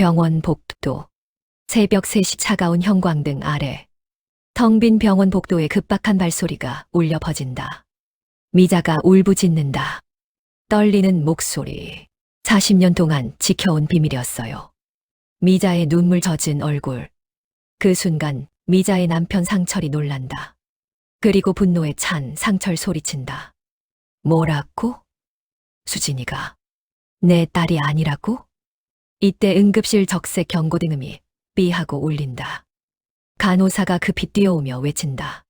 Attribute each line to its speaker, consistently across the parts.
Speaker 1: 병원 복도. 새벽 3시 차가운 형광등 아래. 텅 빈 병원 복도에 급박한 발소리가 울려 퍼진다. 미자가 울부짖는다. 떨리는 목소리. 40년 동안 지켜온 비밀이었어요. 미자의 눈물 젖은 얼굴. 그 순간 미자의 남편 상철이 놀란다. 그리고 분노에 찬 상철 소리친다. 뭐라고? 수진이가 내 딸이 아니라고? 이때 응급실 적색 경고등음이 삐하고 울린다. 간호사가 급히 뛰어오며 외친다.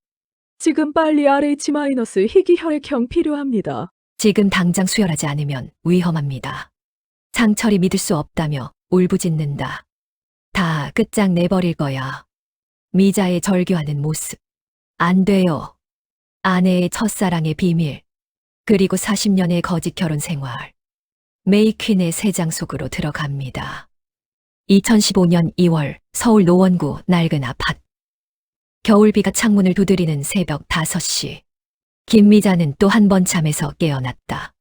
Speaker 2: 지금 빨리 RH- 희귀혈액형 필요합니다.
Speaker 1: 지금 당장 수혈하지 않으면 위험합니다. 상철이 믿을 수 없다며 울부짖는다. 다 끝장내버릴 거야. 미자의 절규하는 모습. 안 돼요. 아내의 첫사랑의 비밀. 그리고 40년의 거짓 결혼 생활. 메이퀸의 새장 속으로 들어갑니다. 2015년 2월 서울 노원구 낡은 아파트. 겨울비가 창문을 두드리는 새벽 5시. 김미자는 또 한 번 잠에서 깨어났다.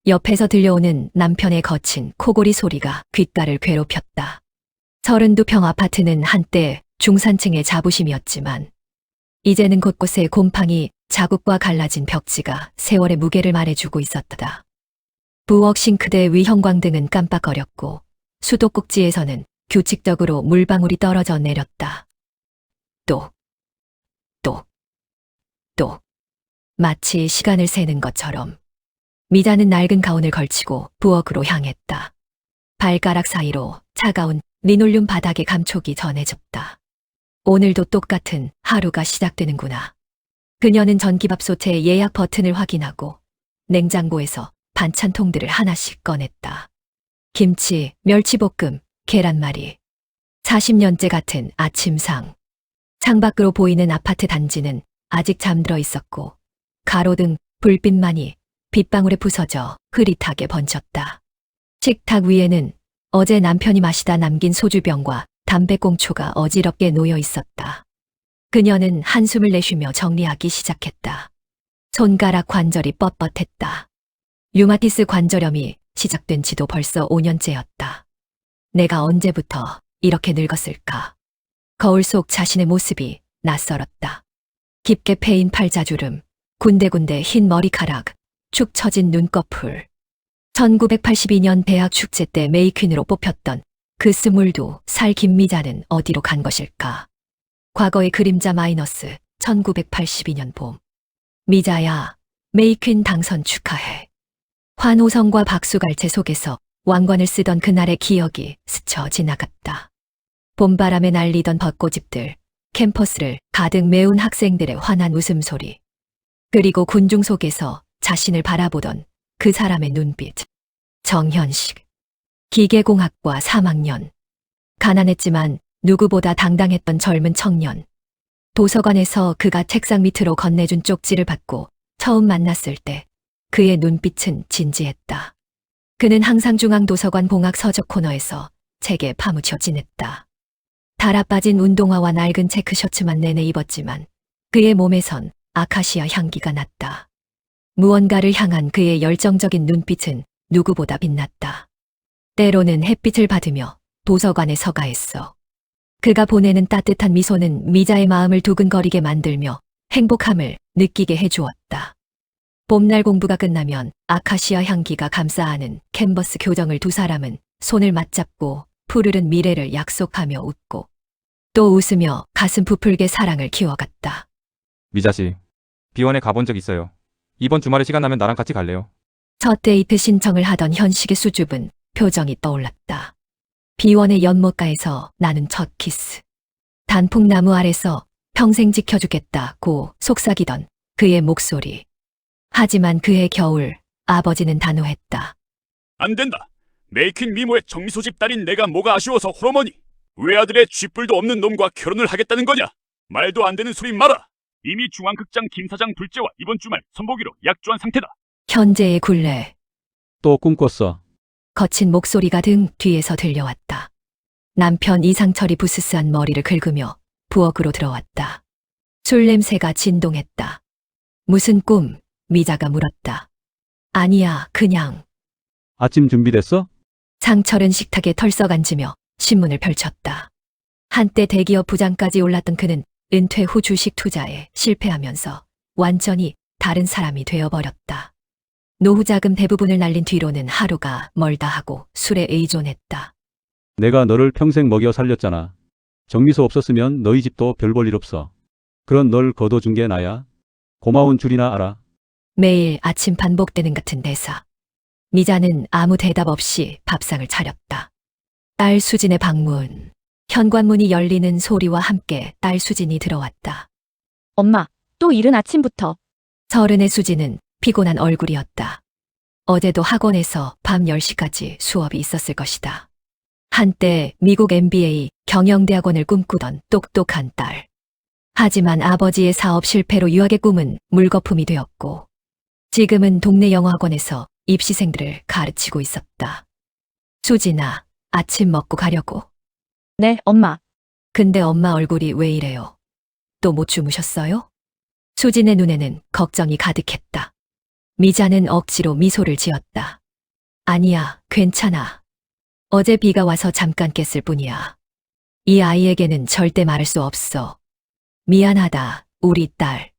Speaker 1: 옆에서 들려오는 남편의 거친 코골이 소리가 귓가를 괴롭혔다. 32평 아파트는 한때 중산층의 자부심이었지만 이제는 곳곳에 곰팡이 자국과 갈라진 벽지가 세월의 무게를 말해주고 있었다. 부엌 싱크대 위 형광등은 깜빡거렸고 수도꼭지에서는 규칙적으로 물방울이 떨어져 내렸다. 또. 마치 시간을 세는 것처럼. 미자는 낡은 가운을 걸치고 부엌으로 향했다. 발가락 사이로 차가운 리놀륨 바닥에 감촉이 전해졌다. 오늘도 똑같은 하루가 시작되는구나. 그녀는 전기밥솥의 예약 버튼을 확인하고 냉장고에서 반찬통들을 하나씩 꺼냈다. 김치, 멸치볶음, 계란말이. 40년째 같은 아침상. 창밖으로 보이는 아파트 단지는 아직 잠들어 있었고 가로등 불빛만이 빗방울에 부서져 흐릿하게 번졌다. 식탁 위에는 어제 남편이 마시다 남긴 소주병과 담배꽁초가 어지럽게 놓여 있었다. 그녀는 한숨을 내쉬며 정리하기 시작했다. 손가락 관절이 뻣뻣했다. 류마티스 관절염이 시작된 지도 벌써 5년째였다. 내가 언제부터 이렇게 늙었을까? 거울 속 자신의 모습이 낯설었다. 깊게 패인 팔자주름, 군데군데 흰 머리카락, 축 처진 눈꺼풀. 1982년 대학 축제 때 메이퀸으로 뽑혔던 그 22살 김미자는 어디로 간 것일까? 과거의 그림자 마이너스 1982년 봄. 미자야, 메이퀸 당선 축하해. 환호성과 박수갈채 속에서 왕관을 쓰던 그날의 기억이 스쳐 지나갔다. 봄바람에 날리던 벚꽃잎들, 캠퍼스를 가득 메운 학생들의 환한 웃음소리. 그리고 군중 속에서 자신을 바라보던 그 사람의 눈빛. 정현식. 기계공학과 3학년. 가난했지만 누구보다 당당했던 젊은 청년. 도서관에서 그가 책상 밑으로 건네준 쪽지를 받고 처음 만났을 때 그의 눈빛은 진지했다. 그는 항상 중앙도서관 봉학 서적 코너에서 책에 파묻혀 지냈다. 달아빠진 운동화와 낡은 체크셔츠만 내내 입었지만 그의 몸에선 아카시아 향기가 났다. 무언가를 향한 그의 열정적인 눈빛은 누구보다 빛났다. 때로는 햇빛을 받으며 도서관에 서가했어. 그가 보내는 따뜻한 미소는 미자의 마음을 두근거리게 만들며 행복함을 느끼게 해주었다. 봄날 공부가 끝나면 아카시아 향기가 감싸안은 캔버스 교정을 두 사람은 손을 맞잡고 푸르른 미래를 약속하며 웃고 또 웃으며 가슴 부풀게 사랑을 키워갔다.
Speaker 3: 미자씨, 비원에 가본 적 있어요. 이번 주말에 시간 나면 나랑 같이 갈래요.
Speaker 1: 첫 데이트 신청을 하던 현식의 수줍은 표정이 떠올랐다. 비원의 연못가에서 나눈 첫 키스. 단풍나무 아래서 평생 지켜주겠다고 속삭이던 그의 목소리. 하지만 그해 겨울 아버지는 단호했다.
Speaker 4: 안 된다. 메이퀸 미모의 정미소집 딸인 내가 뭐가 아쉬워서 홀어머니. 외아들의 쥐뿔도 없는 놈과 결혼을 하겠다는 거냐? 말도 안 되는 소리 마라. 이미 중앙극장 김 사장 둘째와 이번 주말 선보기로 약조한 상태다.
Speaker 1: 현재의 굴레.
Speaker 5: 또 꿈꿨어.
Speaker 1: 거친 목소리가 등 뒤에서 들려왔다. 남편 이상철이 부스스한 머리를 긁으며 부엌으로 들어왔다. 술 냄새가 진동했다. 무슨 꿈? 미자가 물었다. 아니야, 그냥.
Speaker 5: 아침 준비됐어?
Speaker 1: 상철은 식탁에 털썩 앉으며 신문을 펼쳤다. 한때 대기업 부장까지 올랐던 그는 은퇴 후 주식 투자에 실패하면서 완전히 다른 사람이 되어버렸다. 노후 자금 대부분을 날린 뒤로는 하루가 멀다 하고 술에 의존했다.
Speaker 5: 내가 너를 평생 먹여 살렸잖아. 정미소 없었으면 너희 집도 별 볼 일 없어. 그런 널 거둬준 게 나야. 고마운 줄이나 알아.
Speaker 1: 매일 아침 반복되는 같은 대사. 미자는 아무 대답 없이 밥상을 차렸다. 딸 수진의 방문. 현관문이 열리는 소리와 함께 딸 수진이 들어왔다.
Speaker 6: 엄마, 또 이른 아침부터.
Speaker 1: 서른의 수진은 피곤한 얼굴이었다. 어제도 학원에서 밤 10시까지 수업이 있었을 것이다. 한때 미국 MBA 경영대학원을 꿈꾸던 똑똑한 딸. 하지만 아버지의 사업 실패로 유학의 꿈은 물거품이 되었고, 지금은 동네 영어학원에서 입시생들을 가르치고 있었다. 수진아, 아침 먹고 가려고.
Speaker 6: 네, 엄마.
Speaker 1: 근데 엄마 얼굴이 왜 이래요? 또 못 주무셨어요? 수진의 눈에는 걱정이 가득했다. 미자는 억지로 미소를 지었다. 아니야, 괜찮아. 어제 비가 와서 잠깐 깼을 뿐이야. 이 아이에게는 절대 말할 수 없어. 미안하다, 우리 딸.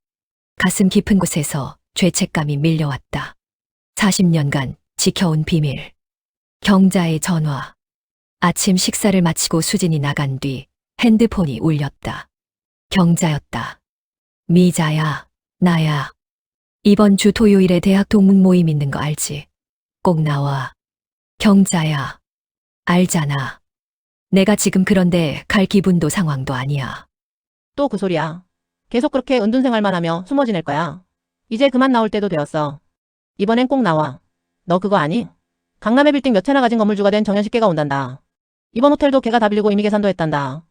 Speaker 1: 가슴 깊은 곳에서 죄책감이 밀려왔다. 40년간 지켜온 비밀. 경자의 전화. 아침 식사를 마치고 수진이 나간 뒤 핸드폰이 울렸다. 경자였다. 미자야, 나야. 이번 주 토요일에 대학 동문 모임 있는 거 알지? 꼭 나와. 경자야. 알잖아. 내가 지금 그런데 갈 기분도 상황도 아니야.
Speaker 7: 또 그 소리야. 계속 그렇게 은둔 생활만 하며 숨어 지낼 거야. 이제 그만 나올 때도 되었어. 이번엔 꼭 나와. 너 그거 아니? 강남에 빌딩 몇 채나 가진 건물주가 된 정현식 걔가 온단다. 이번 호텔도 걔가 다 빌리고 이미 계산도 했단다.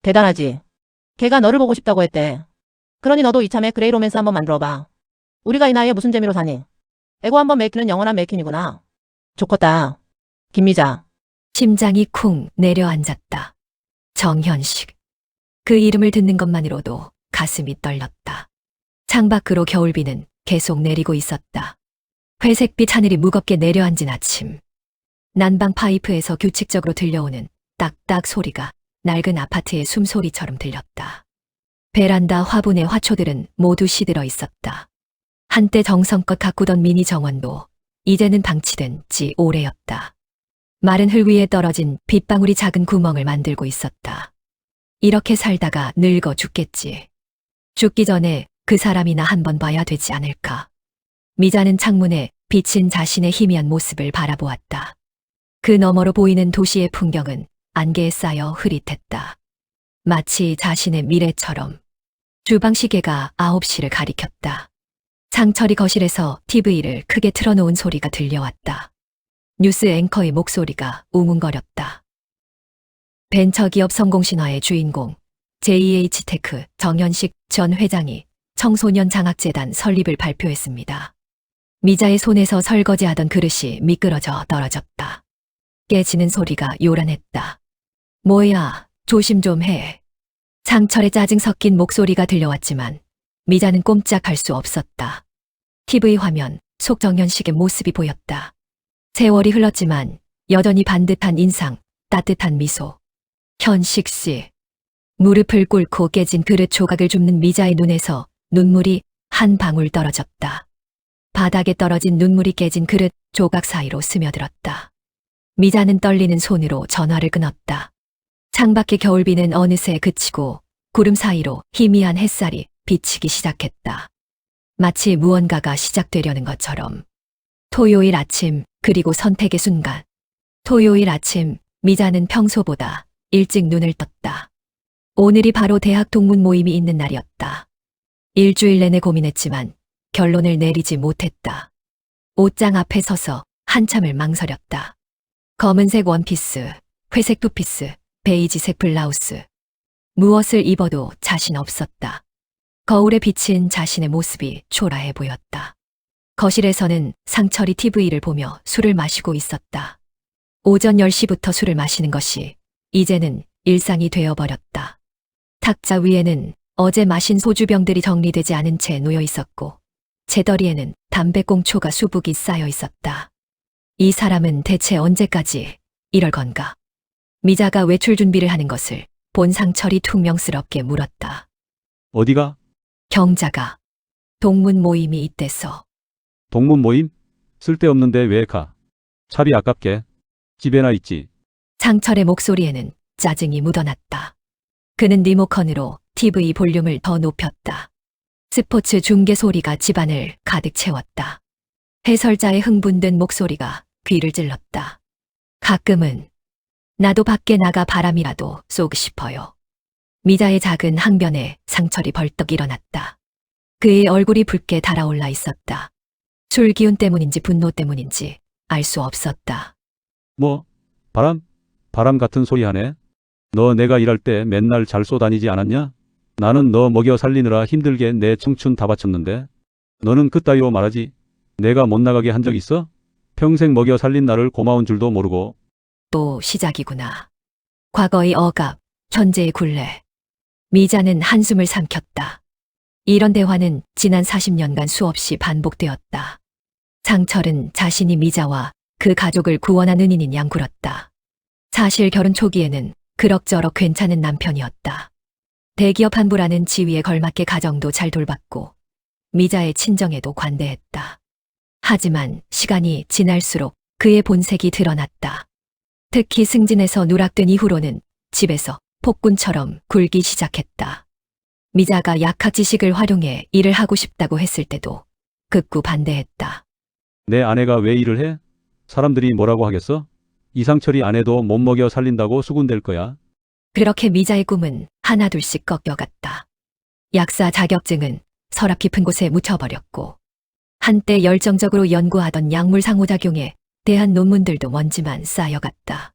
Speaker 7: 대단하지? 걔가 너를 보고 싶다고 했대. 그러니 너도 이참에 그레이 로맨스 한번 만들어봐. 우리가 이 나이에 무슨 재미로 사니? 에고 한번 맥히는 영원한 맥힌이구나. 좋겠다. 김미자.
Speaker 1: 심장이 쿵 내려앉았다. 정현식. 그 이름을 듣는 것만으로도 가슴이 떨렸다. 창밖으로 겨울비는 계속 내리고 있었다. 회색빛 하늘이 무겁게 내려앉은 아침. 난방 파이프에서 규칙적으로 들려오는 딱딱 소리가 낡은 아파트의 숨소리처럼 들렸다. 베란다 화분의 화초들은 모두 시들어 있었다. 한때 정성껏 가꾸던 미니 정원도 이제는 방치된 지 오래였다. 마른 흙 위에 떨어진 빗방울이 작은 구멍을 만들고 있었다. 이렇게 살다가 늙어 죽겠지. 죽기 전에 그 사람이나 한번 봐야 되지 않을까. 미자는 창문에 비친 자신의 희미한 모습을 바라보았다. 그 너머로 보이는 도시의 풍경은 안개에 쌓여 흐릿했다. 마치 자신의 미래처럼. 주방 시계가 9시를 가리켰다. 상철이 거실에서 TV를 크게 틀어놓은 소리가 들려왔다. 뉴스 앵커의 목소리가 웅웅거렸다. 벤처기업 성공신화의 주인공 JH테크 정현식 전 회장이 청소년 장학재단 설립을 발표했습니다. 미자의 손에서 설거지하던 그릇이 미끄러져 떨어졌다. 깨지는 소리가 요란했다. 뭐야, 조심 좀 해. 상철의 짜증 섞인 목소리가 들려왔지만 미자는 꼼짝할 수 없었다. TV 화면 속 정현식의 모습이 보였다. 세월이 흘렀지만 여전히 반듯한 인상, 따뜻한 미소. 현식 씨. 무릎을 꿇고 깨진 그릇 조각을 줍는 미자의 눈에서 눈물이 한 방울 떨어졌다. 바닥에 떨어진 눈물이 깨진 그릇 조각 사이로 스며들었다. 미자는 떨리는 손으로 전화를 끊었다. 창밖의 겨울비는 어느새 그치고 구름 사이로 희미한 햇살이 비치기 시작했다. 마치 무언가가 시작되려는 것처럼. 토요일 아침, 그리고 선택의 순간. 토요일 아침, 미자는 평소보다 일찍 눈을 떴다. 오늘이 바로 대학 동문 모임이 있는 날이었다. 일주일 내내 고민했지만 결론을 내리지 못했다. 옷장 앞에 서서 한참을 망설였다. 검은색 원피스, 회색 투피스, 베이지색 블라우스. 무엇을 입어도 자신 없었다. 거울에 비친 자신의 모습이 초라해 보였다. 거실에서는 상철이 TV를 보며 술을 마시고 있었다. 오전 10시부터 술을 마시는 것이 이제는 일상이 되어버렸다. 탁자 위에는 어제 마신 소주병들이 정리되지 않은 채 놓여 있었고 재더리에는 담배꽁초가 수북이 쌓여 있었다. 이 사람은 대체 언제까지 이럴 건가? 미자가 외출 준비를 하는 것을 본 상철이 퉁명스럽게 물었다.
Speaker 5: 어디가?
Speaker 1: 경자가 동문 모임이 있대서.
Speaker 5: 동문 모임? 쓸데없는데 왜 가? 차비 아깝게. 집에나 있지.
Speaker 1: 상철의 목소리에는 짜증이 묻어났다. 그는 리모컨으로 TV 볼륨을 더 높였다. 스포츠 중계 소리가 집안을 가득 채웠다. 해설자의 흥분된 목소리가 귀를 찔렀다. 가끔은 나도 밖에 나가 바람이라도 쏘고 싶어요. 미자의 작은 항변에 상철이 벌떡 일어났다. 그의 얼굴이 붉게 달아올라 있었다. 술 기운 때문인지 분노 때문인지 알 수 없었다.
Speaker 5: 뭐? 바람 같은 소리 하네. 너 내가 일할 때 맨날 잘 쏘다니지 않았냐? 나는 너 먹여 살리느라 힘들게 내 청춘 다 바쳤는데. 너는 그따위로 말하지. 내가 못 나가게 한 적 있어? 평생 먹여 살린 나를 고마운 줄도 모르고.
Speaker 1: 또 시작이구나. 과거의 억압, 현재의 굴레. 미자는 한숨을 삼켰다. 이런 대화는 지난 40년간 수없이 반복되었다. 상철은 자신이 미자와 그 가족을 구원한 은인인 양 굴었다. 사실 결혼 초기에는 그럭저럭 괜찮은 남편이었다. 대기업 한부라는 지위에 걸맞게 가정도 잘 돌봤고 미자의 친정에도 관대했다. 하지만 시간이 지날수록 그의 본색이 드러났다. 특히 승진해서 누락된 이후로는 집에서 폭군처럼 굴기 시작했다. 미자가 약학 지식을 활용해 일을 하고 싶다고 했을 때도 극구 반대했다.
Speaker 5: 내 아내가 왜 일을 해? 사람들이 뭐라고 하겠어? 이상철이 아내도 못 먹여 살린다고 수군댈 거야.
Speaker 1: 그렇게 미자의 꿈은 하나둘씩 꺾여갔다. 약사 자격증은 서랍 깊은 곳에 묻혀버렸고 한때 열정적으로 연구하던 약물 상호작용에 대한 논문들도 먼지만 쌓여갔다.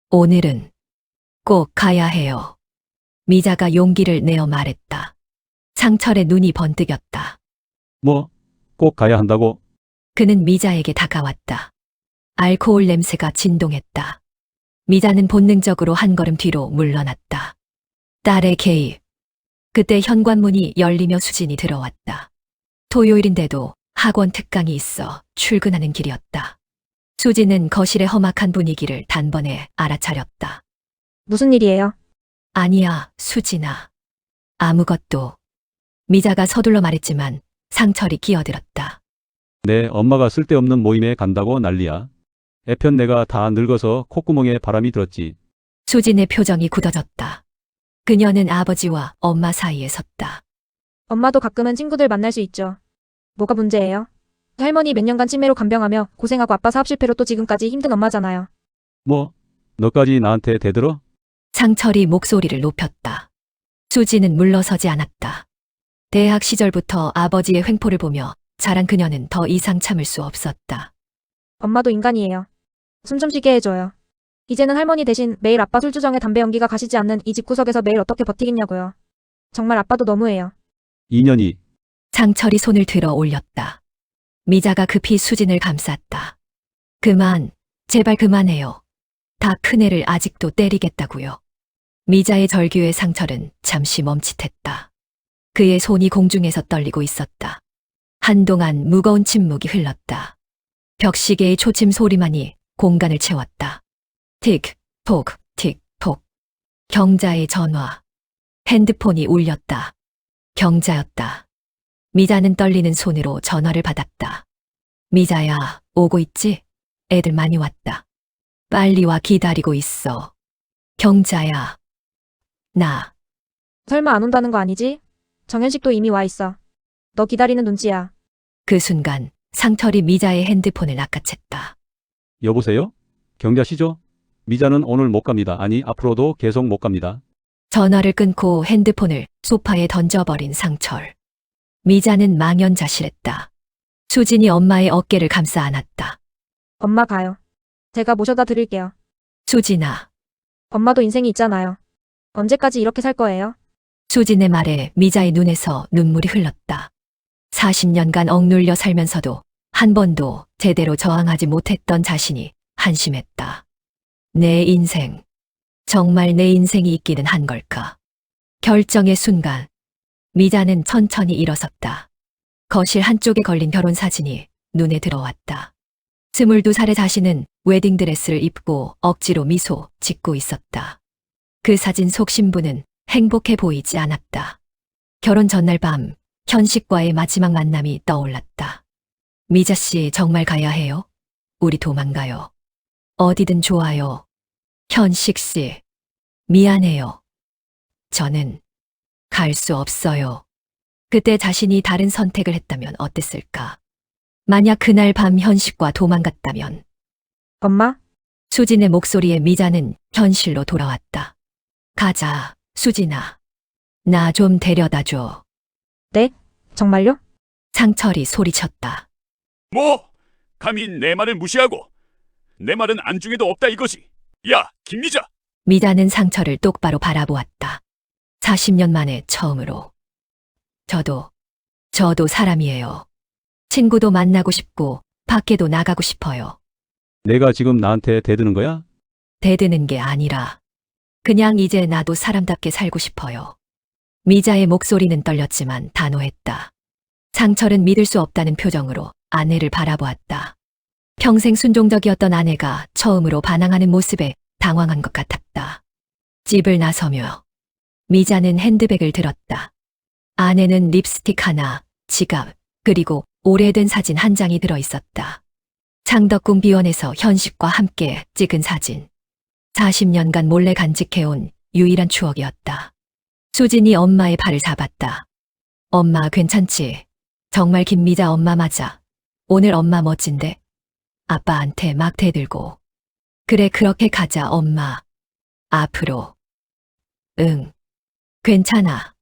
Speaker 1: 오늘은 꼭 가야 해요. 미자가 용기를 내어 말했다. 상철의 눈이 번뜩였다.
Speaker 5: 뭐? 꼭 가야 한다고?
Speaker 1: 그는 미자에게 다가왔다. 알코올 냄새가 진동했다. 미자는 본능적으로 한 걸음 뒤로 물러났다. 딸의 개입. 그때 현관문이 열리며 수진이 들어왔다. 토요일인데도 학원 특강이 있어 출근하는 길이었다. 수진은 거실의 험악한 분위기를 단번에 알아차렸다.
Speaker 8: 무슨 일이에요?
Speaker 1: 아니야, 수진아. 아무것도. 미자가 서둘러 말했지만 상철이 끼어들었다.
Speaker 5: 내 엄마가 쓸데없는 모임에 간다고 난리야. 애편 내가 다 늙어서 콧구멍에 바람이 들었지.
Speaker 1: 수진의 표정이 굳어졌다. 그녀는 아버지와 엄마 사이에 섰다.
Speaker 8: 엄마도 가끔은 친구들 만날 수 있죠. 뭐가 문제예요? 할머니 몇 년간 치매로 간병하며 고생하고 아빠 사업 실패로 또 지금까지 힘든 엄마잖아요.
Speaker 5: 뭐? 너까지 나한테 대들어?
Speaker 1: 상철이 목소리를 높였다. 수진은 물러서지 않았다. 대학 시절부터 아버지의 횡포를 보며 자란 그녀는 더 이상 참을 수 없었다.
Speaker 8: 엄마도 인간이에요. 숨 좀 쉬게 해줘요. 이제는 할머니 대신 매일 아빠 술주정에 담배 연기가 가시지 않는 이 집구석에서 매일 어떻게 버티겠냐고요. 정말 아빠도 너무해요.
Speaker 5: 2년이.
Speaker 1: 상철이 손을 들어 올렸다. 미자가 급히 수진을 감쌌다. 그만, 제발 그만해요. 다 큰애를 아직도 때리겠다고요. 미자의 절규에 상철은 잠시 멈칫했다. 그의 손이 공중에서 떨리고 있었다. 한동안 무거운 침묵이 흘렀다. 벽시계의 초침 소리만이 공간을 채웠다. 틱, 톡, 틱, 톡. 경자의 전화. 핸드폰이 울렸다. 경자였다. 미자는 떨리는 손으로 전화를 받았다. 미자야, 오고 있지? 애들 많이 왔다. 빨리 와, 기다리고 있어. 경자야. 나.
Speaker 8: 설마 안 온다는 거 아니지? 정현식도 이미 와 있어. 너 기다리는 눈치야.
Speaker 1: 그 순간 상철이 미자의 핸드폰을 낚아챘다.
Speaker 5: 여보세요? 경자 씨죠? 미자는 오늘 못 갑니다. 아니, 앞으로도 계속 못 갑니다.
Speaker 1: 전화를 끊고 핸드폰을 소파에 던져버린 상철. 미자는 망연자실했다. 수진이 엄마의 어깨를 감싸 안았다.
Speaker 8: 엄마 가요. 제가 모셔다 드릴게요.
Speaker 1: 수진아.
Speaker 8: 엄마도 인생이 있잖아요. 언제까지 이렇게 살 거예요?
Speaker 1: 수진의 말에 미자의 눈에서 눈물이 흘렀다. 40년간 억눌려 살면서도 한 번도 제대로 저항하지 못했던 자신이 한심했다. 내 인생, 정말 내 인생이 있기는 한 걸까? 결정의 순간, 미자는 천천히 일어섰다. 거실 한쪽에 걸린 결혼 사진이 눈에 들어왔다. 22살의 자신은 웨딩드레스를 입고 억지로 미소 짓고 있었다. 그 사진 속 신부는 행복해 보이지 않았다. 결혼 전날 밤 현식과의 마지막 만남이 떠올랐다. 미자 씨 정말 가야 해요? 우리 도망가요. 어디든 좋아요. 현식 씨, 미안해요. 저는 갈 수 없어요. 그때 자신이 다른 선택을 했다면 어땠을까? 만약 그날 밤 현식과 도망갔다면.
Speaker 8: 엄마?
Speaker 1: 수진의 목소리에 미자는 현실로 돌아왔다. 가자, 수진아. 나 좀 데려다 줘.
Speaker 8: 네? 정말요?
Speaker 1: 상철이 소리쳤다.
Speaker 4: 뭐? 감히 내 말을 무시하고 내 말은 안중에도 없다 이거지. 야, 김미자.
Speaker 1: 미자는 상철을 똑바로 바라보았다. 40년 만에 처음으로. 저도 사람이에요. 친구도 만나고 싶고 밖에도 나가고 싶어요.
Speaker 5: 내가 지금 나한테 대드는 거야?
Speaker 1: 대드는 게 아니라 그냥 이제 나도 사람답게 살고 싶어요. 미자의 목소리는 떨렸지만 단호했다. 상철은 믿을 수 없다는 표정으로 아내를 바라보았다. 평생 순종적이었던 아내가 처음으로 반항하는 모습에 당황한 것 같았다. 집을 나서며 미자는 핸드백을 들었다. 안에는 립스틱 하나, 지갑, 그리고 오래된 사진 한 장이 들어있었다. 창덕궁 비원에서 현식과 함께 찍은 사진. 40년간 몰래 간직해온 유일한 추억이었다. 수진이 엄마의 팔을 잡았다. 엄마 괜찮지? 정말 김미자 엄마 맞아. 오늘 엄마 멋진데? 아빠한테 막 대들고. 그래 그렇게 가자 엄마. 앞으로. 응. 괜찮아.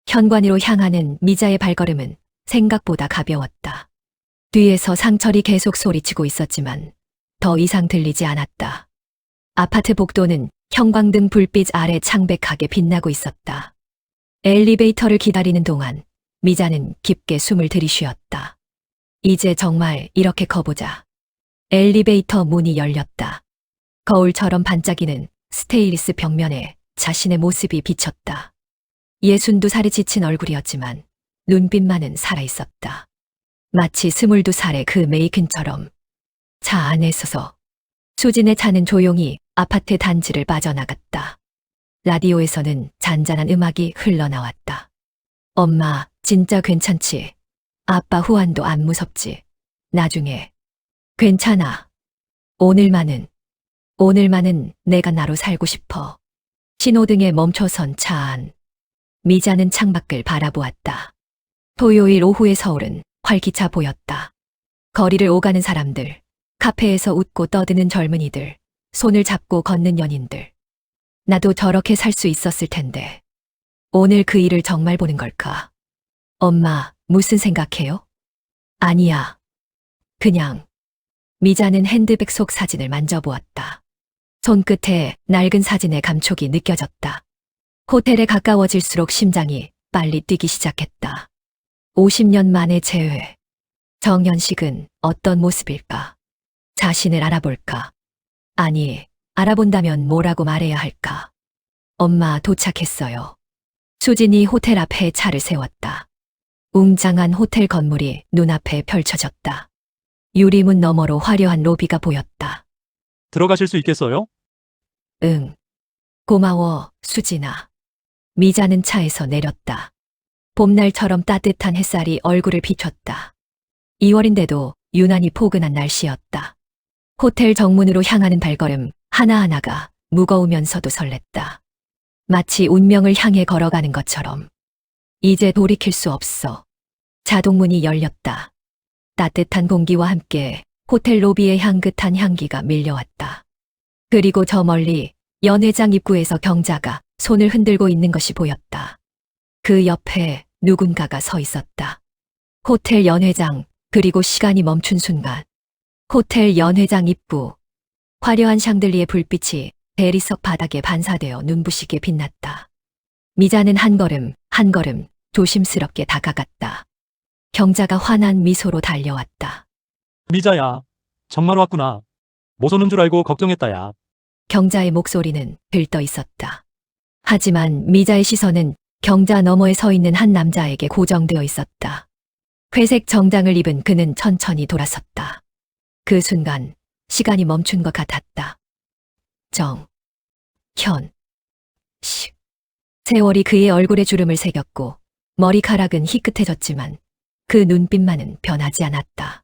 Speaker 1: 현관으로 향하는 미자의 발걸음은 생각보다 가벼웠다. 뒤에서 상철이 계속 소리치고 있었지만 더 이상 들리지 않았다. 아파트 복도는 형광등 불빛 아래 창백하게 빛나고 있었다. 엘리베이터를 기다리는 동안 미자는 깊게 숨을 들이쉬었다. 이제 정말 이렇게 커보자. 엘리베이터 문이 열렸다. 거울처럼 반짝이는 스테인리스 벽면에 자신의 모습이 비쳤다. 62살이 지친 얼굴이었지만 눈빛만은 살아있었다. 마치 22살의 그 메이큰처럼. 차 안에 서서 수진의 차는 조용히 아파트 단지를 빠져나갔다. 라디오에서는 잔잔한 음악이 흘러나왔다. 엄마, 진짜 괜찮지? 아빠 후환도 안 무섭지? 나중에. 괜찮아. 오늘만은 내가 나로 살고 싶어. 신호등에 멈춰선 차 안. 미자는 창밖을 바라보았다. 토요일 오후의 서울은 활기차 보였다. 거리를 오가는 사람들, 카페에서 웃고 떠드는 젊은이들, 손을 잡고 걷는 연인들. 나도 저렇게 살 수 있었을 텐데. 오늘 그 일을 정말 보는 걸까? 엄마, 무슨 생각해요? 아니야. 그냥. 미자는 핸드백 속 사진을 만져보았다. 손끝에 낡은 사진의 감촉이 느껴졌다. 호텔에 가까워질수록 심장이 빨리 뛰기 시작했다. 50년 만의 재회. 정현식은 어떤 모습일까? 자신을 알아볼까? 아니, 알아본다면 뭐라고 말해야 할까? 엄마 도착했어요. 수진이 호텔 앞에 차를 세웠다. 웅장한 호텔 건물이 눈앞에 펼쳐졌다. 유리문 너머로 화려한 로비가 보였다.
Speaker 9: 들어가실 수 있겠어요?
Speaker 1: 응. 고마워, 수진아. 미자는 차에서 내렸다. 봄날처럼 따뜻한 햇살이 얼굴을 비췄다. 2월인데도 유난히 포근한 날씨였다. 호텔 정문으로 향하는 발걸음 하나하나가 무거우면서도 설렜다. 마치 운명을 향해 걸어가는 것처럼. 이제 돌이킬 수 없어. 자동문이 열렸다. 따뜻한 공기와 함께 호텔 로비의 향긋한 향기가 밀려왔다. 그리고 저 멀리 연회장 입구에서 경자가 손을 흔들고 있는 것이 보였다. 그 옆에 누군가가 서 있었다. 호텔 연회장, 그리고 시간이 멈춘 순간. 호텔 연회장 입구. 화려한 샹들리의 불빛이 대리석 바닥에 반사되어 눈부시게 빛났다. 미자는 한 걸음 조심스럽게 다가갔다. 경자가 환한 미소로 달려왔다.
Speaker 9: 미자야, 정말 왔구나. 못 오는 줄 알고 걱정했다야.
Speaker 1: 경자의 목소리는 들떠 있었다. 하지만 미자의 시선은 경자 너머에 서 있는 한 남자에게 고정되어 있었다. 회색 정장을 입은 그는 천천히 돌아섰다. 그 순간 시간이 멈춘 것 같았다. 식. 세월이 그의 얼굴에 주름을 새겼고 머리카락은 희끗해졌지만 그 눈빛만은 변하지 않았다.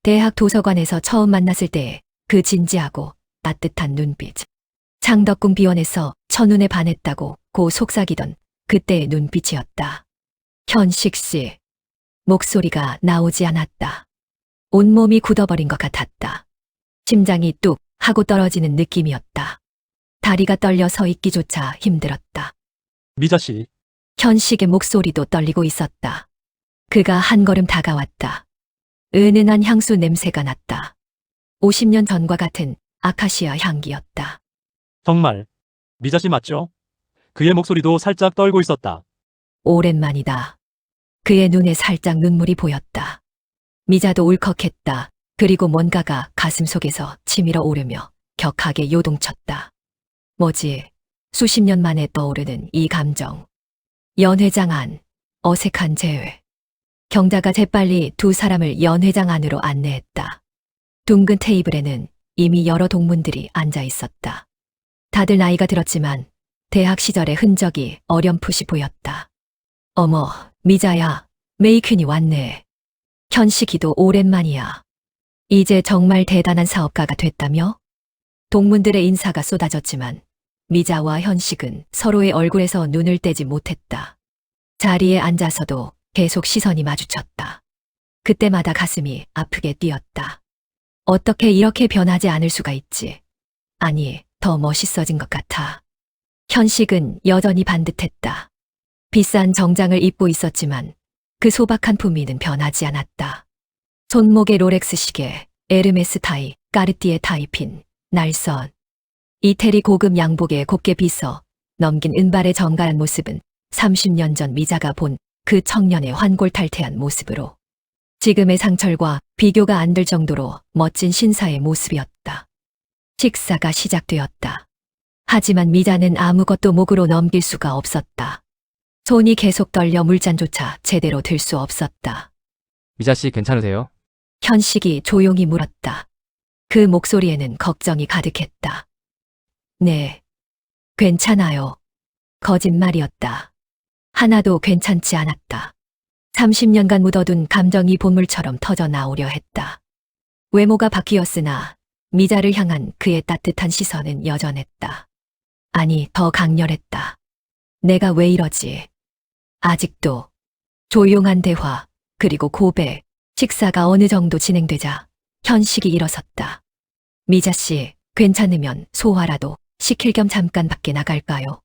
Speaker 1: 대학 도서관에서 처음 만났을 때의 그 진지하고 따뜻한 눈빛. 창덕궁 비원에서 첫눈에 반했다고 고 속삭이던 그때의 눈빛이었다. 현식 씨. 목소리가 나오지 않았다. 온몸이 굳어버린 것 같았다. 심장이 뚝 하고 떨어지는 느낌이었다. 다리가 떨려 서 있기조차 힘들었다.
Speaker 9: 미자 씨,
Speaker 1: 현식의 목소리도 떨리고 있었다. 그가 한 걸음 다가왔다. 은은한 향수 냄새가 났다. 50년 전과 같은 아카시아 향기였다.
Speaker 9: 정말 미자 씨 맞죠? 그의 목소리도 살짝 떨고 있었다.
Speaker 1: 오랜만이다. 그의 눈에 살짝 눈물이 보였다. 미자도 울컥했다. 그리고 뭔가가 가슴 속에서 치밀어 오르며 격하게 요동쳤다. 뭐지? 수십 년 만에 떠오르는 이 감정. 연회장 안, 어색한 재회. 경자가 재빨리 두 사람을 연회장 안으로 안내했다. 둥근 테이블에는 이미 여러 동문들이 앉아 있었다. 다들 나이가 들었지만 대학 시절의 흔적이 어렴풋이 보였다. 어머, 미자야, 메이퀸이 왔네. 현식이도 오랜만이야. 이제 정말 대단한 사업가가 됐다며? 동문들의 인사가 쏟아졌지만 미자와 현식은 서로의 얼굴에서 눈을 떼지 못했다. 자리에 앉아서도 계속 시선이 마주쳤다. 그때마다 가슴이 아프게 뛰었다. 어떻게 이렇게 변하지 않을 수가 있지? 아니, 더 멋있어진 것 같아. 현식은 여전히 반듯했다. 비싼 정장을 입고 있었지만 그 소박한 품위는 변하지 않았다. 손목에 롤렉스 시계, 에르메스 타이, 까르띠에 타이핀, 날선. 이태리 고급 양복에 곱게 빗어 넘긴 은발의 정갈한 모습은 30년 전 미자가 본 그 청년의 환골탈태한 모습으로 지금의 상철과 비교가 안 될 정도로 멋진 신사의 모습이었다. 식사가 시작되었다. 하지만 미자는 아무것도 목으로 넘길 수가 없었다. 손이 계속 떨려 물잔조차 제대로 들 수 없었다.
Speaker 3: 미자 씨 괜찮으세요?
Speaker 1: 현식이 조용히 물었다. 그 목소리에는 걱정이 가득했다. 네, 괜찮아요. 거짓말이었다. 하나도 괜찮지 않았다. 30년간 묻어둔 감정이 본물처럼 터져 나오려 했다. 외모가 바뀌었으나 미자를 향한 그의 따뜻한 시선은 여전했다. 아니, 더 강렬했다. 내가 왜 이러지? 아직도. 조용한 대화, 그리고 고백, 식사가 어느 정도 진행되자 현식이 일어섰다. 미자 씨, 괜찮으면 소화라도 시킬 겸 잠깐 밖에 나갈까요?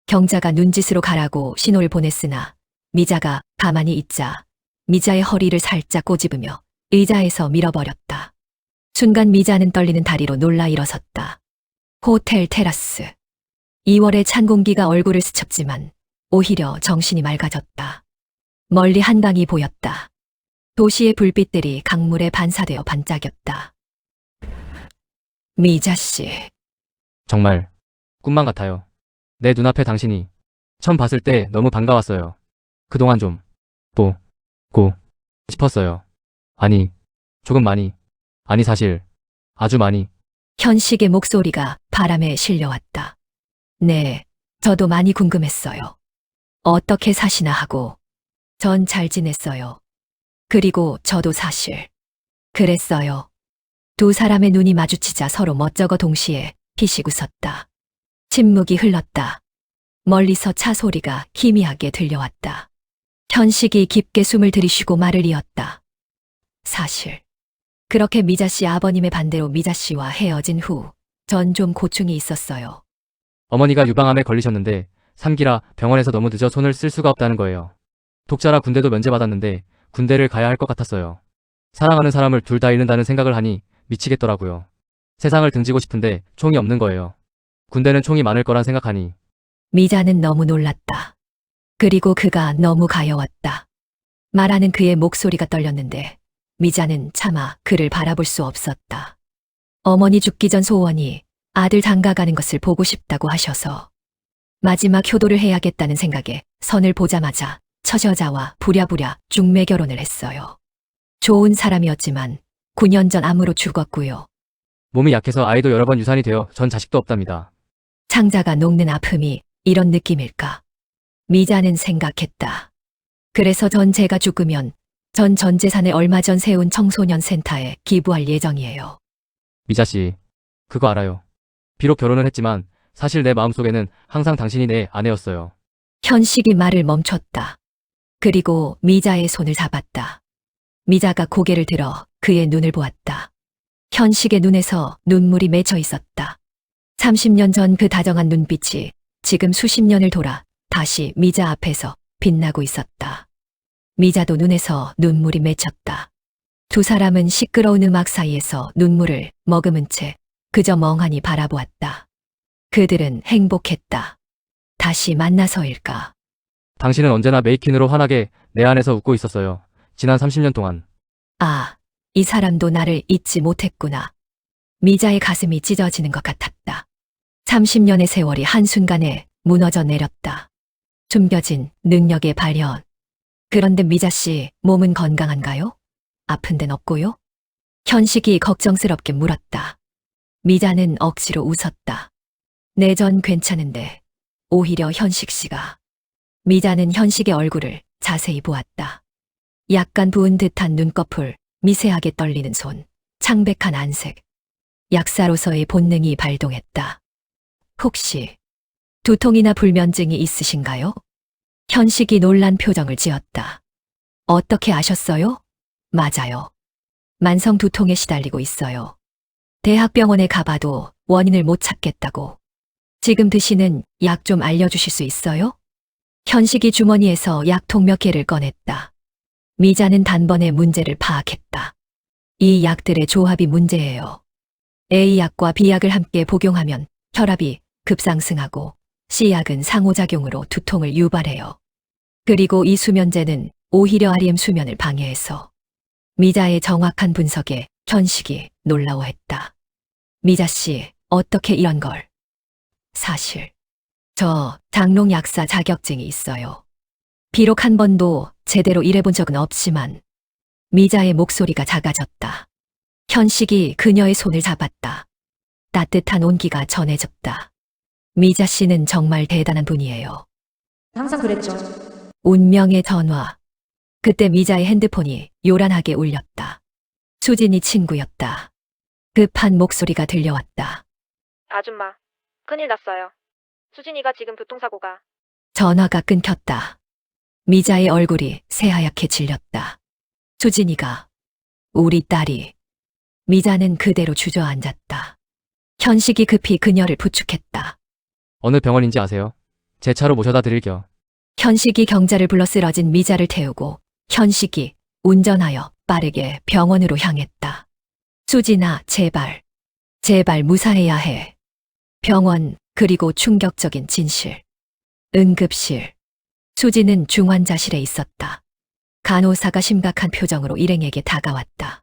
Speaker 1: 경자가 눈짓으로 가라고 신호를 보냈으나 미자가 가만히 있자 미자의 허리를 살짝 꼬집으며 의자에서 밀어버렸다. 순간 미자는 떨리는 다리로 놀라 일어섰다. 호텔 테라스. 2월의 찬 공기가 얼굴을 스쳤지만 오히려 정신이 맑아졌다. 멀리 한강이 보였다. 도시의 불빛들이 강물에 반사되어 반짝였다. 미자 씨.
Speaker 3: 정말 꿈만 같아요. 내 눈앞에 당신이 처음 봤을 때 너무 반가웠어요. 그동안 좀 보고 싶었어요. 아니, 조금 많이. 아니 사실 아주 많이.
Speaker 1: 현식의 목소리가 바람에 실려왔다. 네, 저도 많이 궁금했어요. 어떻게 사시나 하고. 전 잘 지냈어요. 그리고 저도 사실 그랬어요. 두 사람의 눈이 마주치자 서로 멋쩍어 동시에 피식 웃었다. 침묵이 흘렀다. 멀리서 차 소리가 희미하게 들려왔다. 현식이 깊게 숨을 들이쉬고 말을 이었다. 사실 그렇게 미자 씨 아버님의 반대로 미자 씨와 헤어진 후 전 좀 고충이 있었어요.
Speaker 3: 어머니가 유방암에 걸리셨는데 3기라 병원에서 너무 늦어 손을 쓸 수가 없다는 거예요. 독자라 군대도 면제받았는데 군대를 가야 할 것 같았어요. 사랑하는 사람을 둘 다 잃는다는 생각을 하니 미치겠더라고요. 세상을 등지고 싶은데 총이 없는 거예요. 군대는 총이 많을 거란 생각하니.
Speaker 1: 미자는 너무 놀랐다. 그리고 그가 너무 가여웠다. 말하는 그의 목소리가 떨렸는데 미자는 차마 그를 바라볼 수 없었다. 어머니 죽기 전 소원이 아들 장가가는 것을 보고 싶다고 하셔서 마지막 효도를 해야겠다는 생각에 선을 보자마자 처여자와 부랴부랴 중매 결혼을 했어요. 좋은 사람이었지만 9년 전 암으로 죽었고요.
Speaker 3: 몸이 약해서 아이도 여러 번 유산이 되어 전 자식도 없답니다.
Speaker 1: 창자가 녹는 아픔이 이런 느낌일까? 미자는 생각했다. 그래서 제가 죽으면 전 재산을 얼마 전 세운 청소년 센터에 기부할 예정이에요.
Speaker 3: 미자 씨, 그거 알아요. 비록 결혼을 했지만 사실 내 마음속에는 항상 당신이 내 아내였어요.
Speaker 1: 현식이 말을 멈췄다. 그리고 미자의 손을 잡았다. 미자가 고개를 들어 그의 눈을 보았다. 현식의 눈에서 눈물이 맺혀 있었다. 30년 전 그 다정한 눈빛이 지금 수십 년을 돌아 다시 미자 앞에서 빛나고 있었다. 미자도 눈에서 눈물이 맺혔다. 두 사람은 시끄러운 음악 사이에서 눈물을 머금은 채 그저 멍하니 바라보았다. 그들은 행복했다. 다시 만나서일까?
Speaker 3: 당신은 언제나 메이킨으로 환하게 내 안에서 웃고 있었어요. 지난 30년 동안.
Speaker 1: 아, 이 사람도 나를 잊지 못했구나. 미자의 가슴이 찢어지는 것 같았다. 30년의 세월이 한순간에 무너져 내렸다. 숨겨진 능력의 발현. 그런데 미자 씨, 몸은 건강한가요? 아픈 데는 없고요? 현식이 걱정스럽게 물었다. 미자는 억지로 웃었다. 네, 전 괜찮은데 오히려 현식 씨가. 미자는 현식의 얼굴을 자세히 보았다. 약간 부은 듯한 눈꺼풀, 미세하게 떨리는 손, 창백한 안색. 약사로서의 본능이 발동했다. 혹시 두통이나 불면증이 있으신가요? 현식이 놀란 표정을 지었다. 어떻게 아셨어요? 맞아요. 만성 두통에 시달리고 있어요. 대학병원에 가봐도 원인을 못 찾겠다고. 지금 드시는 약 좀 알려주실 수 있어요? 현식이 주머니에서 약통 몇 개를 꺼냈다. 미자는 단번에 문제를 파악했다. 이 약들의 조합이 문제예요. A약과 B약을 함께 복용하면 혈압이 급상승하고 C약은 상호작용으로 두통을 유발해요. 그리고 이 수면제는 오히려 REM 수면을 방해해서. 미자의 정확한 분석에 현식이 놀라워했다. 미자 씨, 어떻게 이런 걸? 사실 저 장롱 약사 자격증이 있어요. 비록 한 번도 제대로 일해본 적은 없지만. 미자의 목소리가 작아졌다. 현식이 그녀의 손을 잡았다. 따뜻한 온기가 전해졌다. 미자 씨는 정말 대단한 분이에요.
Speaker 8: 항상 그랬죠.
Speaker 1: 운명의 전화. 그때 미자의 핸드폰이 요란하게 울렸다. 수진이 친구였다. 급한 목소리가 들려왔다.
Speaker 8: 아줌마, 큰일 났어요. 수진이가 지금 교통사고가.
Speaker 1: 전화가 끊겼다. 미자의 얼굴이 새하얗게 질렸다. 수진이가, 우리 딸이. 미자는 그대로 주저앉았다. 현식이 급히 그녀를 부축했다.
Speaker 3: 어느 병원인지 아세요? 제 차로 모셔다 드릴게요.
Speaker 1: 현식이 경자를 불러 쓰러진 미자를 태우고 현식이 운전하여 빠르게 병원으로 향했다. 수진아, 제발. 제발 무사해야 해. 병원, 그리고 충격적인 진실. 응급실. 수진은 중환자실에 있었다. 간호사가 심각한 표정으로 일행에게 다가왔다.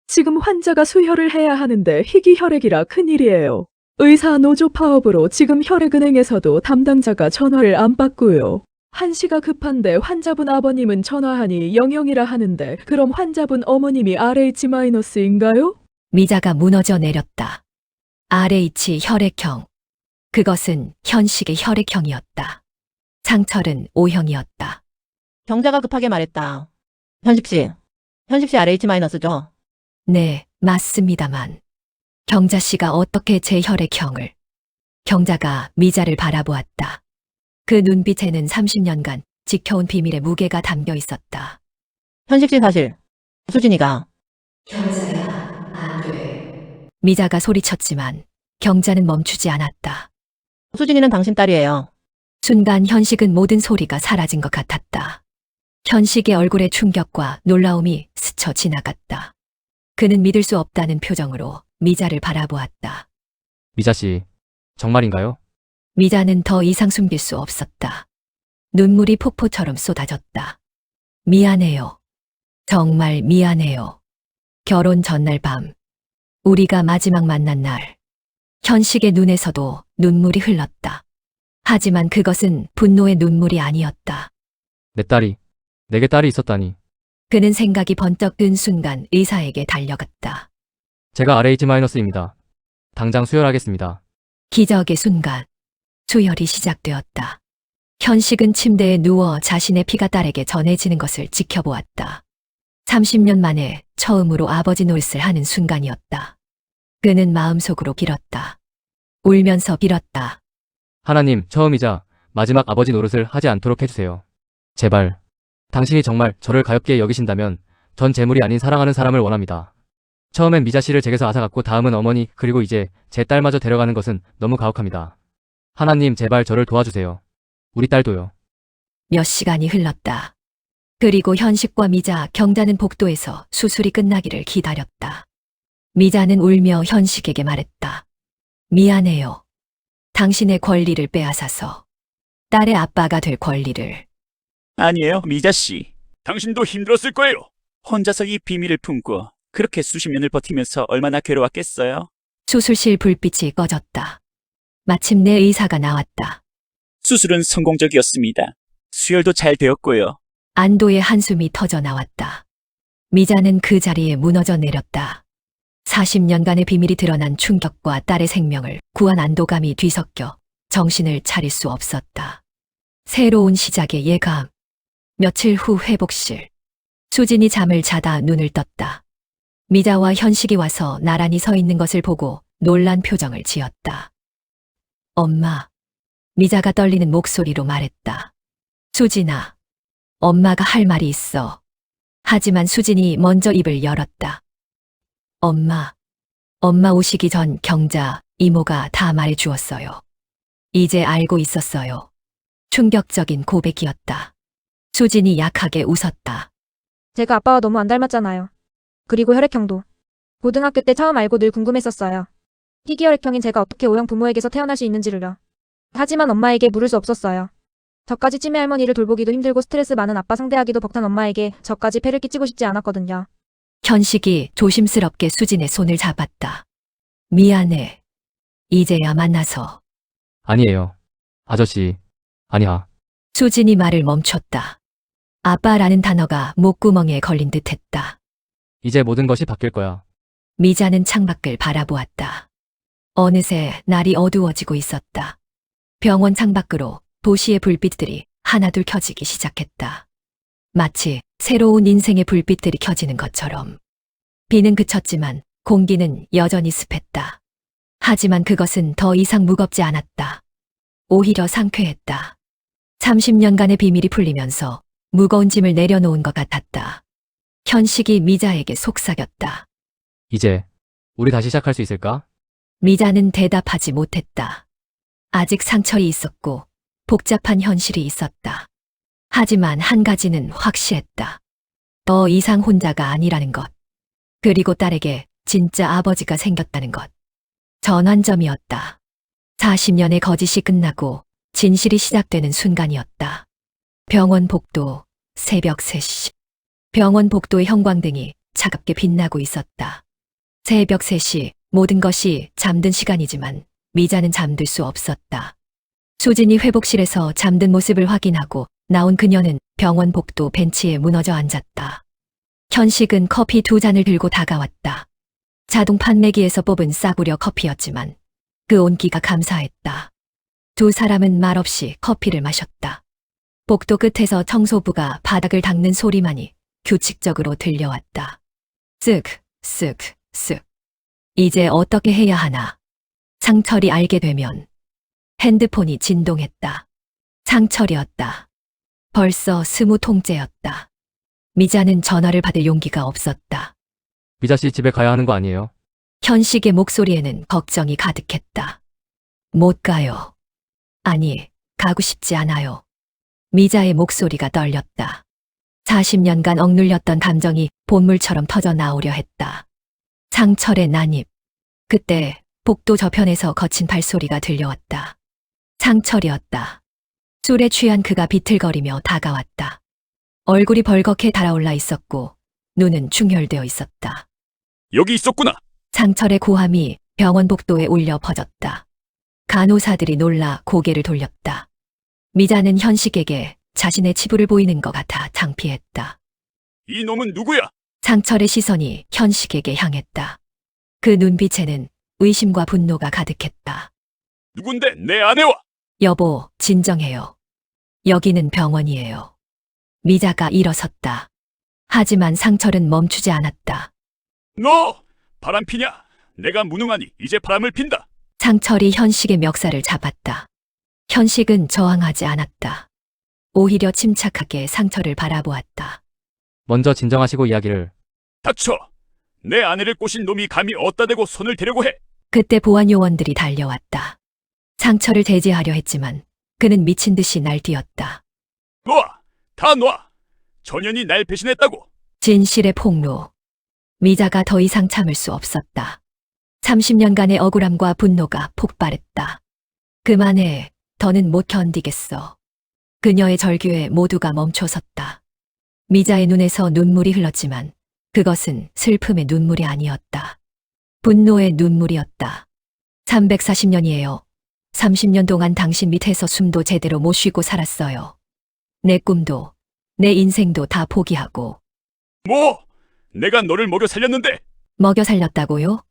Speaker 2: 지금 환자가 수혈을 해야 하는데 희귀혈액이라 큰일이에요. 의사 노조 파업으로 지금 혈액은행에서도 담당자가 전화를 안 받고요. 한시가 급한데 환자분 아버님은 전화하니 영영이라 하는데 그럼 환자분 어머님이 RH-인가요?
Speaker 1: 미자가 무너져 내렸다. RH 혈액형. 그것은 현식의 혈액형이었다. 상철은 O형이었다.
Speaker 7: 경자가 급하게 말했다. 현식 씨 RH-죠?
Speaker 1: 네, 맞습니다만. 경자 씨가 어떻게 제 혈액형을. 경자가 미자를 바라보았다. 그 눈빛에는 30년간 지켜온 비밀의 무게가 담겨 있었다.
Speaker 7: 현식 씨 사실 수진이가.
Speaker 1: 경자야, 안 돼. 미자가 소리쳤지만 경자는 멈추지 않았다.
Speaker 7: 수진이는 당신 딸이에요.
Speaker 1: 순간 현식은 모든 소리가 사라진 것 같았다. 현식의 얼굴에 충격과 놀라움이 스쳐 지나갔다. 그는 믿을 수 없다는 표정으로 미자를 바라보았다.
Speaker 3: 미자 씨, 정말인가요?
Speaker 1: 미자는 더 이상 숨길 수 없었다. 눈물이 폭포처럼 쏟아졌다. 미안해요. 정말 미안해요. 결혼 전날 밤, 우리가 마지막 만난 날, 현식의 눈에서도 눈물이 흘렀다. 하지만 그것은 분노의 눈물이 아니었다.
Speaker 3: 내 딸이, 내게 딸이 있었다니.
Speaker 1: 그는 생각이 번쩍 든 순간 의사에게 달려갔다.
Speaker 3: 제가 RH-입니다. 당장 수혈하겠습니다.
Speaker 1: 기적의 순간 수혈이 시작되었다. 현식은 침대에 누워 자신의 피가 딸에게 전해지는 것을 지켜보았다. 30년 만에 처음으로 아버지 노릇을 하는 순간이었다. 그는 마음속으로 빌었다. 울면서 빌었다.
Speaker 3: 하나님, 처음이자 마지막 아버지 노릇을 하지 않도록 해주세요. 제발. 당신이 정말 저를 가엾게 여기신다면 전 재물이 아닌 사랑하는 사람을 원합니다. 처음엔 미자 씨를 제게서 앗아갔고 다음은 어머니 그리고 이제 제 딸마저 데려가는 것은 너무 가혹합니다. 하나님, 제발 저를 도와주세요. 우리 딸도요.
Speaker 1: 몇 시간이 흘렀다. 그리고 현식과 미자, 경자는 복도에서 수술이 끝나기를 기다렸다. 미자는 울며 현식에게 말했다. 미안해요. 당신의 권리를 빼앗아서 딸의 아빠가 될 권리를.
Speaker 10: 아니에요, 미자 씨.
Speaker 4: 당신도 힘들었을 거예요.
Speaker 10: 혼자서 이 비밀을 품고 그렇게 수십 년을 버티면서 얼마나 괴로웠겠어요?
Speaker 1: 수술실 불빛이 꺼졌다. 마침내 의사가 나왔다.
Speaker 10: 수술은 성공적이었습니다. 수혈도 잘 되었고요.
Speaker 1: 안도의 한숨이 터져 나왔다. 미자는 그 자리에 무너져 내렸다. 40년간의 비밀이 드러난 충격과 딸의 생명을 구한 안도감이 뒤섞여 정신을 차릴 수 없었다. 새로운 시작의 예감. 며칠 후 회복실. 수진이 잠을 자다 눈을 떴다. 미자와 현식이 와서 나란히 서 있는 것을 보고 놀란 표정을 지었다. 엄마. 미자가 떨리는 목소리로 말했다. 수진아. 엄마가 할 말이 있어. 하지만 수진이 먼저 입을 열었다. 엄마 오시기 전 경자, 이모가 다 말해 주었어요. 이제 알고 있었어요. 충격적인 고백이었다. 수진이 약하게 웃었다.
Speaker 8: 제가 아빠와 너무 안 닮았잖아요. 그리고 혈액형도. 고등학교 때 처음 알고 늘 궁금했었어요. 희귀혈액형인 제가 어떻게 O형 부모에게서 태어날 수 있는지를요. 하지만 엄마에게 물을 수 없었어요. 저까지 치매 할머니를 돌보기도 힘들고 스트레스 많은 아빠 상대하기도 벅찬 엄마에게 저까지 폐를 끼치고 싶지 않았거든요.
Speaker 1: 현식이 조심스럽게 수진의 손을 잡았다. 미안해. 이제야 만나서.
Speaker 3: 아니에요. 아저씨. 아니야.
Speaker 1: 수진이 말을 멈췄다. 아빠라는 단어가 목구멍에 걸린 듯 했다.
Speaker 3: 이제 모든 것이 바뀔 거야.
Speaker 1: 미자는 창밖을 바라보았다. 어느새 날이 어두워지고 있었다. 병원 창밖으로 도시의 불빛들이 하나둘 켜지기 시작했다. 마치 새로운 인생의 불빛들이 켜지는 것처럼. 비는 그쳤지만 공기는 여전히 습했다. 하지만 그것은 더 이상 무겁지 않았다. 오히려 상쾌했다. 30년간의 비밀이 풀리면서 무거운 짐을 내려놓은 것 같았다. 현식이 미자에게 속삭였다.
Speaker 3: 이제 우리 다시 시작할 수 있을까?
Speaker 1: 미자는 대답하지 못했다. 아직 상처이 있었고 복잡한 현실이 있었다. 하지만 한 가지는 확실했다. 더 이상 혼자가 아니라는 것. 그리고 딸에게 진짜 아버지가 생겼다는 것. 전환점이었다. 40년의 거짓이 끝나고 진실이 시작되는 순간이었다. 병원 복도, 새벽 3시. 병원 복도의 형광등이 차갑게 빛나고 있었다. 새벽 3시, 모든 것이 잠든 시간이지만 미자는 잠들 수 없었다. 수진이 회복실에서 잠든 모습을 확인하고 나온 그녀는 병원 복도 벤치에 무너져 앉았다. 현식은 커피 2잔을 들고 다가왔다. 자동 판매기에서 뽑은 싸구려 커피였지만 그 온기가 감사했다. 두 사람은 말없이 커피를 마셨다. 복도 끝에서 청소부가 바닥을 닦는 소리만이 규칙적으로 들려왔다. 쓱, 쓱, 쓱. 이제 어떻게 해야 하나? 상철이 알게 되면 핸드폰이 진동했다. 상철이었다. 벌써 20통째였다. 미자는 전화를 받을 용기가 없었다.
Speaker 3: 미자 씨 집에 가야 하는 거 아니에요?
Speaker 1: 현식의 목소리에는 걱정이 가득했다. 못 가요. 아니, 가고 싶지 않아요. 미자의 목소리가 떨렸다. 40년간 억눌렸던 감정이 본물처럼 터져 나오려 했다. 상철의 난입. 그때 복도 저편에서 거친 발소리가 들려왔다. 상철이었다. 술에 취한 그가 비틀거리며 다가왔다. 얼굴이 벌겋게 달아올라 있었고 눈은 충혈되어 있었다.
Speaker 4: 여기 있었구나.
Speaker 1: 상철의 고함이 병원 복도에 울려 퍼졌다. 간호사들이 놀라 고개를 돌렸다. 미자는 현식에게 자신의 치부를 보이는 것 같아 창피했다.
Speaker 4: 이 놈은 누구야?
Speaker 1: 상철의 시선이 현식에게 향했다. 그 눈빛에는 의심과 분노가 가득했다.
Speaker 4: 누군데 내 아내와?
Speaker 1: 여보, 진정해요. 여기는 병원이에요. 미자가 일어섰다. 하지만 상철은 멈추지 않았다.
Speaker 4: 너 바람 피냐? 내가 무능하니 이제 바람을 핀다.
Speaker 1: 상철이 현식의 멱살을 잡았다. 현식은 저항하지 않았다. 오히려 침착하게 상철을 바라보았다.
Speaker 3: 먼저 진정하시고 이야기를.
Speaker 4: 닥쳐. 내 아내를 꼬신 놈이 감히 어디다 대고 손을 대려고 해.
Speaker 1: 그때 보안 요원들이 달려왔다. 상철을 제지하려 했지만 그는 미친 듯이 날뛰었다.
Speaker 4: 놔. 다 놔. 전현이 날 배신했다고.
Speaker 1: 진실의 폭로. 미자가 더 이상 참을 수 없었다. 30년간의 억울함과 분노가 폭발했다. 그만해. 더는 못 견디겠어. 그녀의 절규에 모두가 멈춰섰다. 미자의 눈에서 눈물이 흘렀지만 그것은 슬픔의 눈물이 아니었다. 분노의 눈물이었다. 340년이에요. 30년 동안 당신 밑에서 숨도 제대로 못 쉬고 살았어요. 내 꿈도, 내 인생도 다 포기하고.
Speaker 4: 뭐? 내가 너를 먹여 살렸는데.
Speaker 1: 먹여 살렸다고요?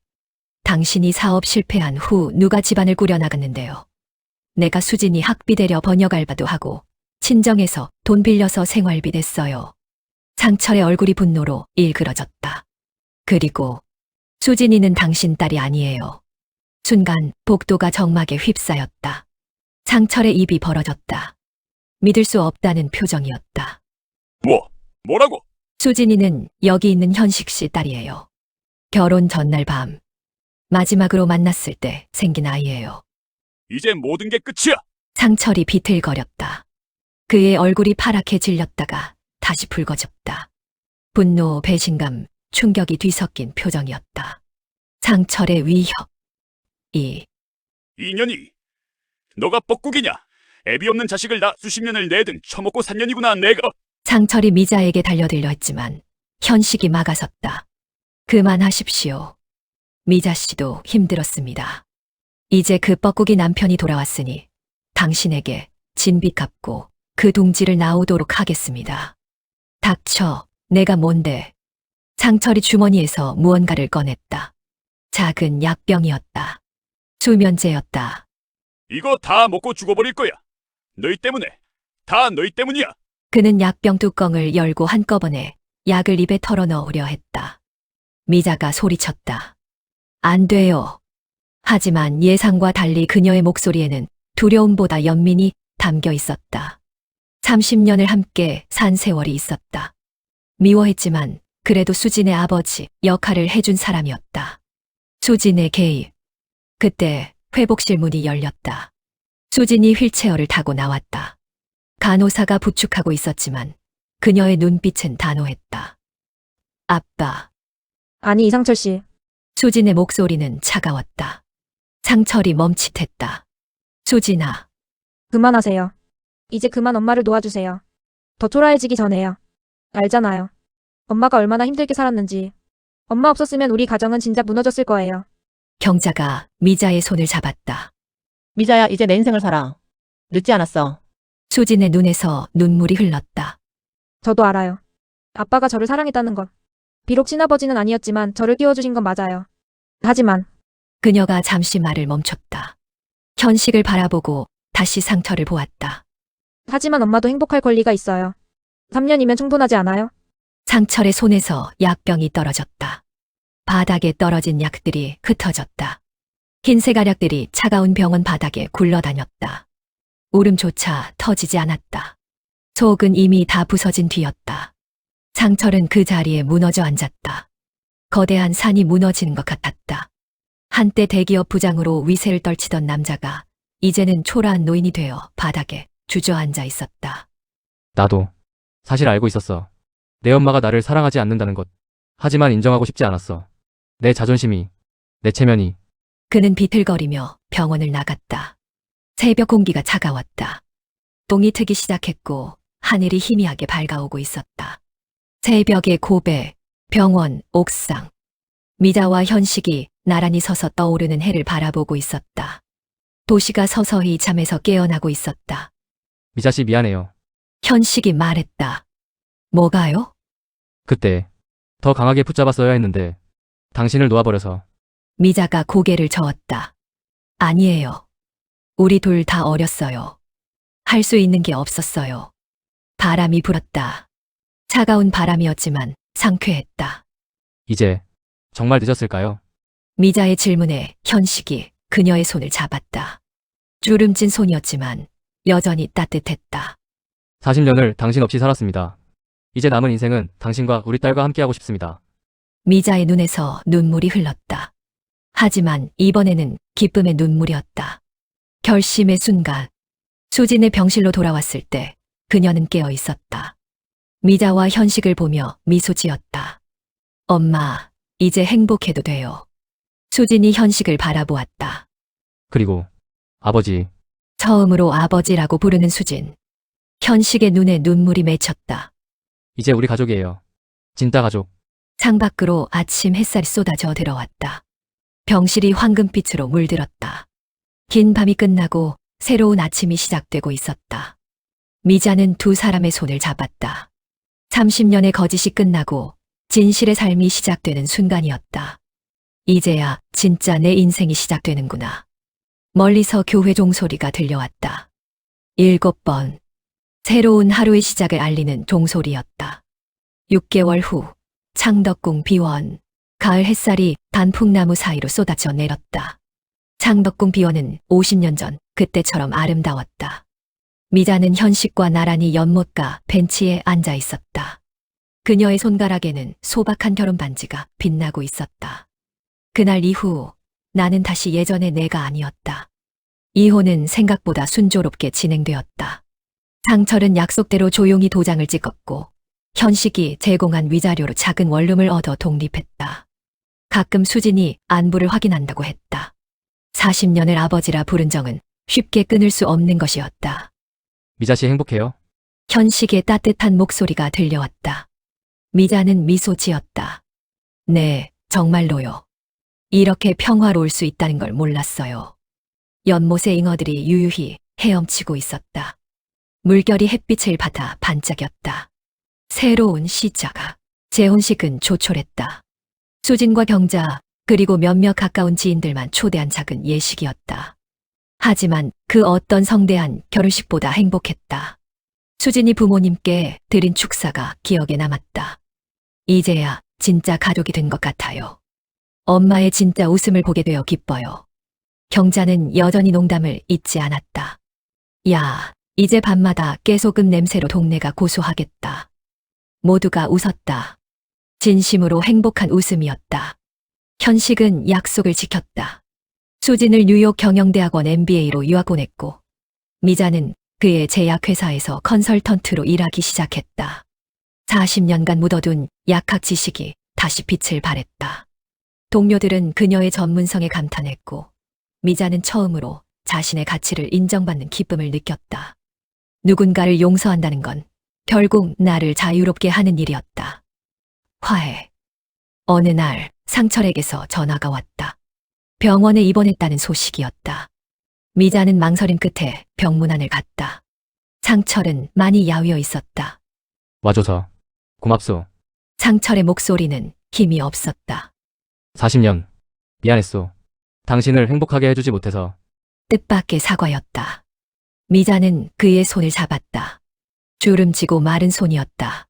Speaker 1: 당신이 사업 실패한 후 누가 집안을 꾸려나갔는데요. 내가 수진이 학비 대려 번역 알바도 하고 친정에서 돈 빌려서 생활비 냈어요. 상철의 얼굴이 분노로 일그러졌다. 그리고 수진이는 당신 딸이 아니에요. 순간 복도가 정막에 휩싸였다. 상철의 입이 벌어졌다. 믿을 수 없다는 표정이었다.
Speaker 4: 뭐라고?
Speaker 1: 수진이는 여기 있는 현식 씨 딸이에요. 결혼 전날 밤 마지막으로 만났을 때 생긴 아이예요.
Speaker 4: 이제 모든 게 끝이야.
Speaker 1: 상철이 비틀거렸다. 그의 얼굴이 파랗게 질렸다가 다시 붉어졌다. 분노, 배신감, 충격이 뒤섞인 표정이었다. 상철의 위협.
Speaker 4: 이년이. 너가 뻐꾸기냐? 애비 없는 자식을 나 수십 년을 내등 처먹고 산 년이구나 내가.
Speaker 1: 상철이 미자에게 달려들려 했지만 현식이 막아섰다. 그만하십시오. 미자 씨도 힘들었습니다. 이제 그 뻐꾸기 남편이 돌아왔으니 당신에게 진빚 갚고 그 둥지를 나오도록 하겠습니다. 닥쳐, 내가 뭔데? 상철이 주머니에서 무언가를 꺼냈다. 작은 약병이었다. 수면제였다.
Speaker 4: 이거 다 먹고 죽어버릴 거야. 너희 때문에. 다 너희 때문이야.
Speaker 1: 그는 약병 뚜껑을 열고 한꺼번에 약을 입에 털어 넣으려 했다. 미자가 소리쳤다. 안 돼요. 하지만 예상과 달리 그녀의 목소리에는 두려움보다 연민이 담겨 있었다. 30년을 함께 산 세월이 있었다. 미워했지만 그래도 수진의 아버지 역할을 해준 사람이었다. 수진의 개입. 그때 회복실 문이 열렸다. 수진이 휠체어를 타고 나왔다. 간호사가 부축하고 있었지만 그녀의 눈빛은 단호했다. 아빠.
Speaker 8: 아니, 이상철 씨.
Speaker 1: 수진의 목소리는 차가웠다. 상철이 멈칫했다. 수진아.
Speaker 8: 그만하세요. 이제 그만 엄마를 놓아주세요. 더 초라해지기 전에요. 알잖아요. 엄마가 얼마나 힘들게 살았는지. 엄마 없었으면 우리 가정은 진짜 무너졌을 거예요.
Speaker 1: 경자가 미자의 손을 잡았다.
Speaker 7: 미자야, 이제 내 인생을 살아. 늦지 않았어.
Speaker 1: 수진의 눈에서 눈물이 흘렀다.
Speaker 8: 저도 알아요. 아빠가 저를 사랑했다는 것. 비록 친아버지는 아니었지만 저를 키워주신 건 맞아요. 하지만
Speaker 1: 그녀가 잠시 말을 멈췄다. 현식을 바라보고 다시 상철을 보았다.
Speaker 8: 하지만 엄마도 행복할 권리가 있어요. 3년이면 충분하지 않아요?
Speaker 1: 상철의 손에서 약병이 떨어졌다. 바닥에 떨어진 약들이 흩어졌다. 흰색 알약들이 차가운 병원 바닥에 굴러다녔다. 울음조차 터지지 않았다. 속은 이미 다 부서진 뒤였다. 상철은 그 자리에 무너져 앉았다. 거대한 산이 무너지는 것 같았다. 한때 대기업 부장으로 위세를 떨치던 남자가 이제는 초라한 노인이 되어 바닥에 주저앉아 있었다.
Speaker 3: 나도 사실 알고 있었어. 내 엄마가 나를 사랑하지 않는다는 것. 하지만 인정하고 싶지 않았어. 내 자존심이, 내 체면이.
Speaker 1: 그는 비틀거리며 병원을 나갔다. 새벽 공기가 차가웠다. 똥이 트기 시작했고 하늘이 희미하게 밝아오고 있었다. 새벽의 고배, 병원, 옥상. 미자와 현식이 나란히 서서 떠오르는 해를 바라보고 있었다. 도시가 서서히 잠에서 깨어나고 있었다.
Speaker 3: 미자 씨 미안해요.
Speaker 1: 현식이 말했다. 뭐가요?
Speaker 3: 그때 더 강하게 붙잡았어야 했는데 당신을 놓아버려서.
Speaker 1: 미자가 고개를 저었다. 아니에요. 우리 둘 다 어렸어요. 할 수 있는 게 없었어요. 바람이 불었다. 차가운 바람이었지만 상쾌했다.
Speaker 3: 이제 정말 늦었을까요?
Speaker 1: 미자의 질문에 현식이 그녀의 손을 잡았다. 주름진 손이었지만 여전히 따뜻했다.
Speaker 3: 40년을 당신 없이 살았습니다. 이제 남은 인생은 당신과 우리 딸과 함께하고 싶습니다.
Speaker 1: 미자의 눈에서 눈물이 흘렀다. 하지만 이번에는 기쁨의 눈물이었다. 결심의 순간, 수진의 병실로 돌아왔을 때 그녀는 깨어 있었다. 미자와 현식을 보며 미소 지었다. 엄마, 이제 행복해도 돼요. 수진이 현식을 바라보았다.
Speaker 3: 그리고 아버지,
Speaker 1: 처음으로 아버지라고 부르는 수진. 현식의 눈에 눈물이 맺혔다.
Speaker 3: 이제 우리 가족이에요. 진짜 가족.
Speaker 1: 창밖으로 아침 햇살이 쏟아져 들어왔다. 병실이 황금빛으로 물들었다. 긴 밤이 끝나고 새로운 아침이 시작되고 있었다. 미자는 두 사람의 손을 잡았다. 30년의 거짓이 끝나고 진실의 삶이 시작되는 순간이었다. 이제야 진짜 내 인생이 시작되는구나. 멀리서 교회 종소리가 들려왔다. 7번. 새로운 하루의 시작을 알리는 종소리였다. 6개월 후 창덕궁 비원. 가을 햇살이 단풍나무 사이로 쏟아져 내렸다. 창덕궁 비원은 50년 전 그때처럼 아름다웠다. 미자는 현식과 나란히 연못가 벤치에 앉아 있었다. 그녀의 손가락에는 소박한 결혼 반지가 빛나고 있었다. 그날 이후 나는 다시 예전의 내가 아니었다. 이혼은 생각보다 순조롭게 진행되었다. 상철은 약속대로 조용히 도장을 찍었고 현식이 제공한 위자료로 작은 원룸을 얻어 독립했다. 가끔 수진이 안부를 확인한다고 했다. 40년을 아버지라 부른 정은 쉽게 끊을 수 없는 것이었다.
Speaker 3: 미자 씨 행복해요?
Speaker 1: 현식의 따뜻한 목소리가 들려왔다. 미자는 미소 지었다. 네, 정말로요. 이렇게 평화로울 수 있다는 걸 몰랐어요. 연못의 잉어들이 유유히 헤엄치고 있었다. 물결이 햇빛을 받아 반짝였다. 새로운 시작아. 재혼식은 조촐했다. 수진과 경자, 그리고 몇몇 가까운 지인들만 초대한 작은 예식이었다. 하지만 그 어떤 성대한 결혼식보다 행복했다. 수진이 부모님께 드린 축사가 기억에 남았다. 이제야 진짜 가족이 된 것 같아요. 엄마의 진짜 웃음을 보게 되어 기뻐요. 경자는 여전히 농담을 잊지 않았다. 야, 이제 밤마다 깨소금 냄새로 동네가 고소하겠다. 모두가 웃었다. 진심으로 행복한 웃음이었다. 현식은 약속을 지켰다. 수진을 뉴욕 경영대학원 MBA로 유학 보냈고, 미자는 그의 제약회사에서 컨설턴트로 일하기 시작했다. 40년간 묻어둔 약학 지식이 다시 빛을 발했다. 동료들은 그녀의 전문성에 감탄했고, 미자는 처음으로 자신의 가치를 인정받는 기쁨을 느꼈다. 누군가를 용서한다는 건 결국 나를 자유롭게 하는 일이었다. 화해. 어느 날 상철에게서 전화가 왔다. 병원에 입원했다는 소식이었다. 미자는 망설임 끝에 병문안을 갔다. 상철은 많이 야위어 있었다.
Speaker 3: 와줘서 고맙소.
Speaker 1: 상철의 목소리는 힘이 없었다.
Speaker 3: 40년 미안했소. 당신을 행복하게 해주지 못해서.
Speaker 1: 뜻밖의 사과였다. 미자는 그의 손을 잡았다. 주름지고 마른 손이었다.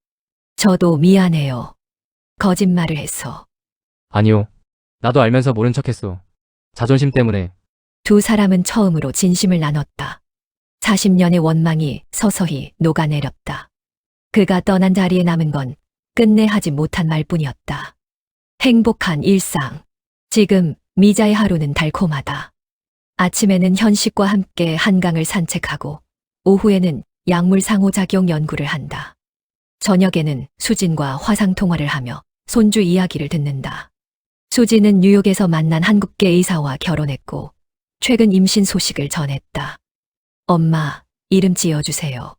Speaker 1: 저도 미안해요. 거짓말을 해서.
Speaker 3: 아니요. 나도 알면서 모른 척했소. 자존심 때문에.
Speaker 1: 두 사람은 처음으로 진심을 나눴다. 40년의 원망이 서서히 녹아내렸다. 그가 떠난 자리에 남은 건 끝내 하지 못한 말뿐이었다. 행복한 일상. 지금 미자의 하루는 달콤하다. 아침에는 현식과 함께 한강을 산책하고 오후에는 약물 상호작용 연구를 한다. 저녁에는 수진과 화상통화를 하며 손주 이야기를 듣는다. 수진은 뉴욕에서 만난 한국계 의사와 결혼했고 최근 임신 소식을 전했다. 엄마, 이름 지어주세요.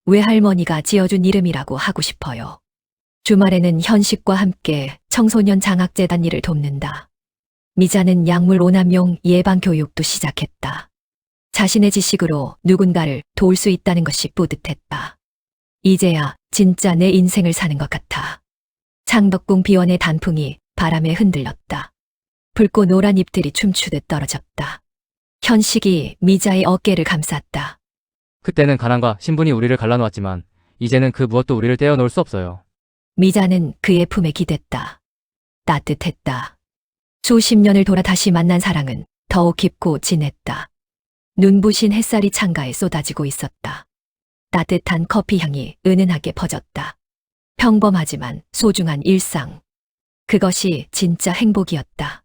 Speaker 1: 외할머니가 지어준 이름이라고 하고 싶어요. 주말에는 현식과 함께 청소년 장학재단 일을 돕는다. 미자는 약물 오남용 예방 교육도 시작했다. 자신의 지식으로 누군가를 도울 수 있다는 것이 뿌듯했다. 이제야 진짜 내 인생을 사는 것 같아. 창덕궁 비원의 단풍이 바람에 흔들렸다. 붉고 노란 잎들이 춤추듯 떨어졌다. 현식이 미자의 어깨를 감쌌다.
Speaker 3: 그때는 가난과 신분이 우리를 갈라놓았지만 이제는 그 무엇도 우리를 떼어놓을 수 없어요.
Speaker 1: 미자는 그의 품에 기댔다. 따뜻했다. 수십 년을 돌아 다시 만난 사랑은 더욱 깊고 진했다. 눈부신 햇살이 창가에 쏟아지고 있었다. 따뜻한 커피 향이 은은하게 퍼졌다. 평범하지만 소중한 일상. 그것이 진짜 행복이었다.